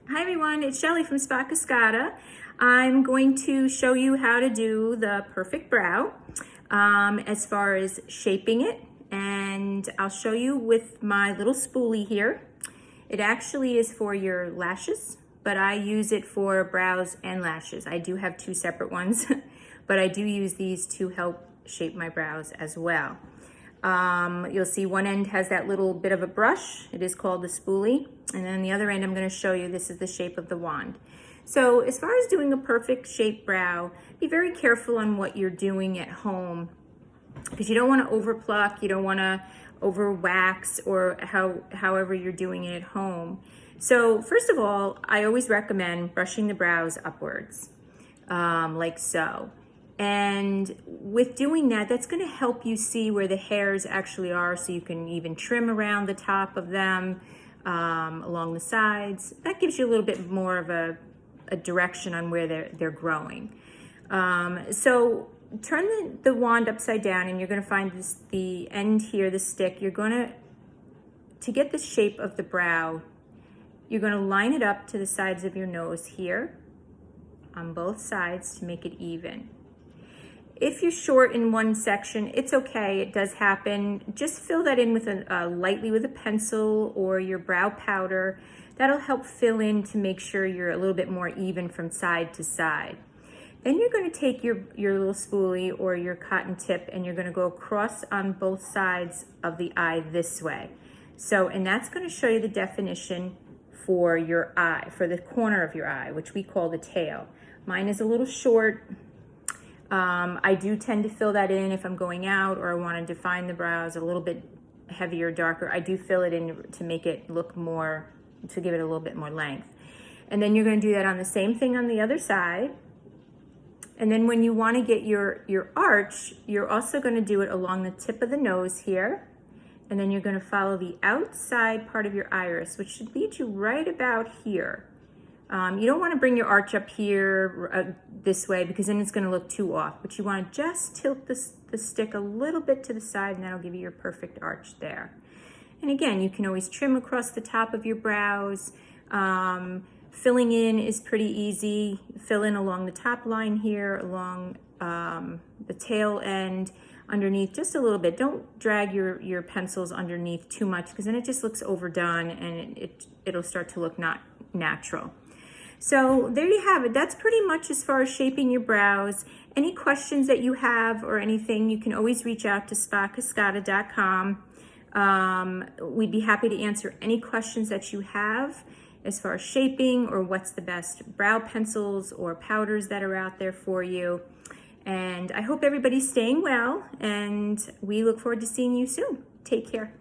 Hi everyone, it's Shelley from Cascada. I'm going to show you how to do the perfect brow as far as shaping it, and I'll show you with my little spoolie here. It actually is for your lashes, but I use it for brows and lashes. I do have two separate ones, but I do use these to help shape my brows as well. You'll see one end has that little bit of a brush. It is called the spoolie. And then the other end, I'm going to show you, this is the shape of the wand. So as far as doing a perfect shaped brow, be very careful on what you're doing at home, because you don't want to over pluck, you don't want to over wax, or however you're doing it at home. So first of all, I always recommend brushing the brows upwards, like so. And with doing that, that's going to help you see where the hairs actually are, so you can even trim around the top of them, along the sides. That gives you a little bit more of a direction on where they're growing. So turn the wand upside down, and you're going to find the end here, the stick. You're going to get the shape of the brow, you're going to line it up to the sides of your nose here on both sides to make it even. If you're short in one section, it's okay, it does happen. Just fill that in with lightly with a pencil or your brow powder. That'll help fill in to make sure you're a little bit more even from side to side. Then you're going to take your little spoolie or your cotton tip, and you're going to go across on both sides of the eye this way. So, and that's going to show you the definition for your eye, for the corner of your eye, which we call the tail. Mine is a little short. I do tend to fill that in if I'm going out or I want to define the brows a little bit heavier, darker. I do fill it in to make it look more, to give it a little bit more length. And then you're going to do that on the same thing on the other side. And then when you want to get your arch, you're also going to do it along the tip of the nose here. And then you're going to follow the outside part of your iris, which should lead you right about here. You don't want to bring your arch up here this way, because then it's going to look too off, but you want to just tilt the stick a little bit to the side, and that'll give you your perfect arch there. And again, you can always trim across the top of your brows. Filling in is pretty easy. Fill in along the top line here, along the tail end, underneath just a little bit. Don't drag your pencils underneath too much, because then it just looks overdone and it'll start to look not natural. So there you have it. That's pretty much as far as shaping your brows. Any questions that you have or anything, you can always reach out to Cascada.com. We'd be happy to answer any questions that you have as far as shaping, or what's the best brow pencils or powders that are out there for you. And I hope everybody's staying well, and we look forward to seeing you soon. Take care.